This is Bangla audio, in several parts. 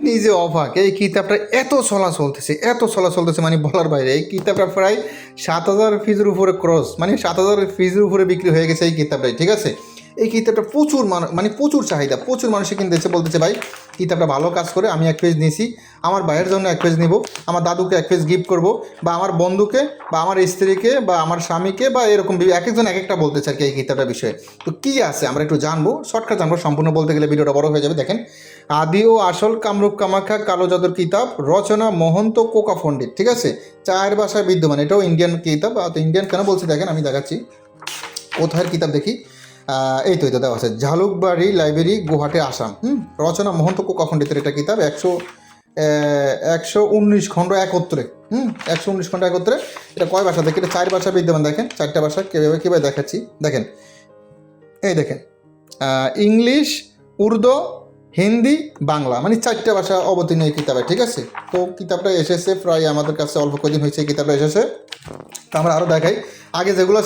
নিজে অবাক, এই কিতাবটা এত চলতেছে মানে বলার বাইরে। এই কিতাবটা প্রায় 7,000 পিসের উপরে ক্রস, মানে 7,000 পিসের উপরে বিক্রি হয়ে গেছে এই কিতাবটাই, ঠিক আছে। এই কিতাবটা প্রচুর মানে প্রচুর চাহিদা, প্রচুর মানুষে কিনতেছে, বলতেছে ভাই কিতাবটা ভালো কাজ করে, আমি 1 পেজ নিছি, আমার ভাইয়ের জন্য 1 পেজ নিব, আমার দাদুকে 1 পেজ গিফট করব, বা আমার বন্ধুকে বা আমার স্ত্রীকে বা আমার স্বামীকে, বা এরকম এক একজন এক একটা বলতেছে আর কি এই কিতাবটার বিষয়ে। তো কী আছে আমরা একটু জানবো, শর্টকাট জানবো, সম্পূর্ণ বলতে গেলে ভিডিওটা বড় হয়ে যাবে। দেখেন, আদি ও আসল কামরূপ কামাখ্যা কালো জাদুর কিতাব, রচনা মহন্ত কোকা পণ্ডিত, ঠিক আছে। 4 ভাষায় বিদ্যমান, এটাও ইন্ডিয়ান কিতাব। তো ইন্ডিয়ান কেন বলছি দেখেন, আমি দেখাচ্ছি কোথায় কিতাব দেখি। এই তো এটা দেওয়া আছে, ঝালুকবাড়ি লাইব্রেরি, গুয়াহাটি, আসাম। রচনা মহন্ত কোকা পণ্ডিতের এটা কিতাব, 119 খণ্ড একত্রে। 119 খণ্ড একত্রে। এটা কয় ভাষা দেখি, এটা 4 ভাষা বিদ্যমান। দেখেন 4টা ভাষা কীভাবে দেখাচ্ছি দেখেন। এই দেখেন, ইংলিশ, উর্দু, হিন্দি, বাংলা, মানে 4টা ভাষা অবতীর্ণ এই কিতাবে, ঠিক আছে। তো কিতাবটা এসেছে প্রায় আমাদের কাছে অল্প কদিন হয়েছে এই কিতাবটা এসেছে। তো আমরা আরও দেখাই, আগে যেগুলো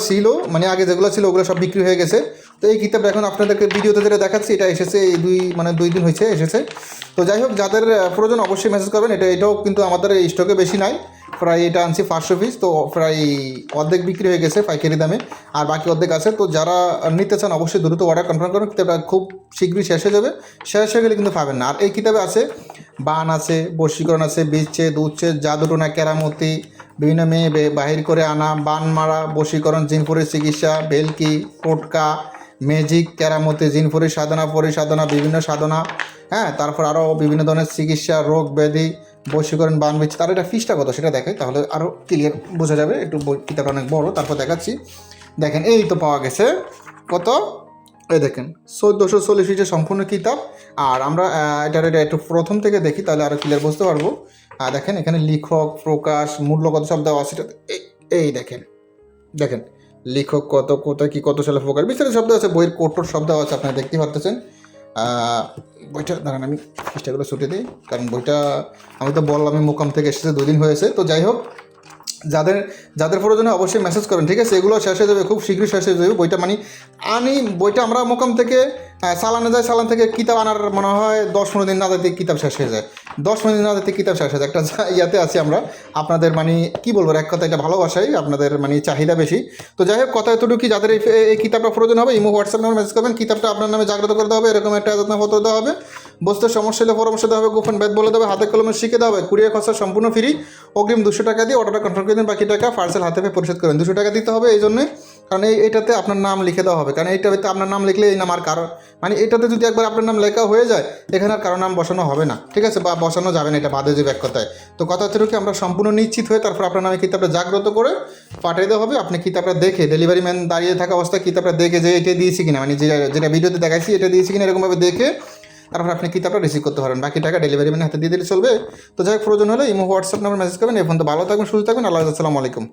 ছিল ওগুলো সব বিক্রি হয়ে গেছে। তো এই কিতাবটা এখন আপনাদেরকে ভিডিওতে যেটা দেখাচ্ছি এটা এসেছে এই 2 দিন হয়েছে এসেছে। তো যাই হোক, যাদের প্রয়োজন অবশ্যই মেসেজ করবেন। এটাও কিন্তু আমাদের স্টকে বেশি নাই, প্রায় এটা আনছি 500 পিস, তো প্রায় অর্ধেক বিক্রি হয়ে গেছে পাইকারি দামে, আর বাকি অর্ধেক আছে। তো যারা নিতে চান অবশ্যই দ্রুত অর্ডার কনফার্ম করুন, কিতাবটা খুব শীঘ্রই শেষ হয়ে যাবে, শেষ হয়ে গেলে কিন্তু পাবেন না। আর এই কিতাবে আছে বান আছে, বশীকরণ আছে, বীজছেদ, উচ্ছেদ, জাদুটোনা, কেরামতি, বিভিন্ন মেয়ে বাহির করে আনা, বান মারা, বশীকরণ, জিনপুরের চিকিৎসা, ভেলকি, টোটকা, ম্যাজিক, কেরামতি, জিনপুরের সাধনা, পরিসাধনা, বিভিন্ন সাধনা, হ্যাঁ, তারপর আরও বিভিন্ন ধরনের চিকিৎসা, রোগ ব্যাধি, বশীকরণ, বান বিচ্ছেদ। তার এটা ফিসটা কত সেটা দেখাই, তাহলে আরও ক্লিয়ার বোঝা যাবে। একটু কিতাবটা অনেক বড়, তারপর দেখাচ্ছি। দেখেন, এই তো পাওয়া গেছে কত, এই দেখেন 1440 পিসের সম্পূর্ণ কিতাব। আর আমরা এটার একটু প্রথম থেকে দেখি, তাহলে আরও ক্লিয়ার বুঝতে পারবো। দেখেন এখানে লেখক, প্রকাশ, মূল্য কত সব দেওয়া আছে। এই দেখেন লেখক কোথায় কি কত সালে প্রকাশ, বিস্তারিত শব্দ আছে, বইয়ের কোটর শব্দ আছে, আপনারা দেখতে পারতেছেন। বইটা দাঁড়ান আমি পৃষ্ঠাগুলো ছুটে দিই, কারণ বইটা আমি তো বললাম আমি মোকাম থেকে এসেছে 2 দিন হয়েছে। তো যাই হোক, যাদের প্রয়োজনে অবশ্যই মেসেজ করেন, ঠিক আছে। এগুলো শেষ হয়ে যাবে, খুব শীঘ্রই শেষ হয়ে যাবে বইটা। মানে বইটা আমরা মোকাম থেকে চালানো যায়, চালান থেকে কিতাব আনার মনে হয় 10-15 দিন না যেতে কিতাব শেষ হয়ে যায়, 10-15 দিন না যেতে কিতাব শেষ হয়ে যায়। একটা ইয়াতে আছি আমরা, আপনাদের মানে কী বলবো, এক কথা এটা ভালোবাসাই, আপনাদের মানে চাহিদা বেশি। তো যাই হোক, কথা এতটুকু, যাদের এই কিতাবটা প্রয়োজন হবে ইমো হোয়াটসঅ্যাপ নাম্বার মেসেজ করবেন, কিতাবটা আপনার নামে জাগ্রত করতে হবে, এরকম একটা যত্নপত্র দেওয়া হবে, বসতে সমস্যা হলে পরামর্শ দেওয়া হবে, গোপন বেদ বলে দেবে, হাতে কলমে শিখে দেওয়া হবে, কুরিয়ার খরচা সম্পূর্ণ ফ্রি, অগ্রিম 200 টাকা দিয়ে অর্ডারটা কনফার্ম করে দেন, বাকি টাকা পার্সেল হাতে পেয়ে পরিশোধ করেন। 200 টাকা দিতে হবে এই জন্যে, কারণ এইটাতে আপনার নাম লিখে দেওয়া হবে, কারণ এইটাতে আপনার নাম লিখলে এই নাম আর কারণ, মানে এটাতে যদি একবার আপনার নাম লেখা হয়ে যায় এখানে আর কারো নাম বসানো হবে না, ঠিক আছে, বা বসানো যাবে না, এটা বাদে যাবে এক কথায়। তো কথা হচ্ছে কি, আমরা সম্পূর্ণ নিশ্চিত হয়ে তারপর আপনার নামে কিতাবটা জাগ্রত করে পাঠিয়ে দেওয়া হবে। আপনি কিতাবটা দেখে, ডেলিভারি ম্যান দাঁড়িয়ে থাকা অবস্থায় কিতাবটা দেখে যে এটা দিয়েছি কিনা, মানে যেটা ভিডিওতে দেখাইছি এটা দিয়েছি কিনা, এরকমভাবে দেখে তারপর আপনি কিতাবটা রিসিভ করতে পারেন, বাকি টাকা ডেলিভারি ম্যানের হাতে দিয়ে দিলে চলবে। তো যাই হোক, প্রয়োজন হলে ইমো হোয়াটসঅ্যাপ নাম্বার মেসেজ করবেন। এখন তো ভালো থাকবেন, সুস্থ থাকবেন। আল্লাহ, আসসালামু আলাইকুম।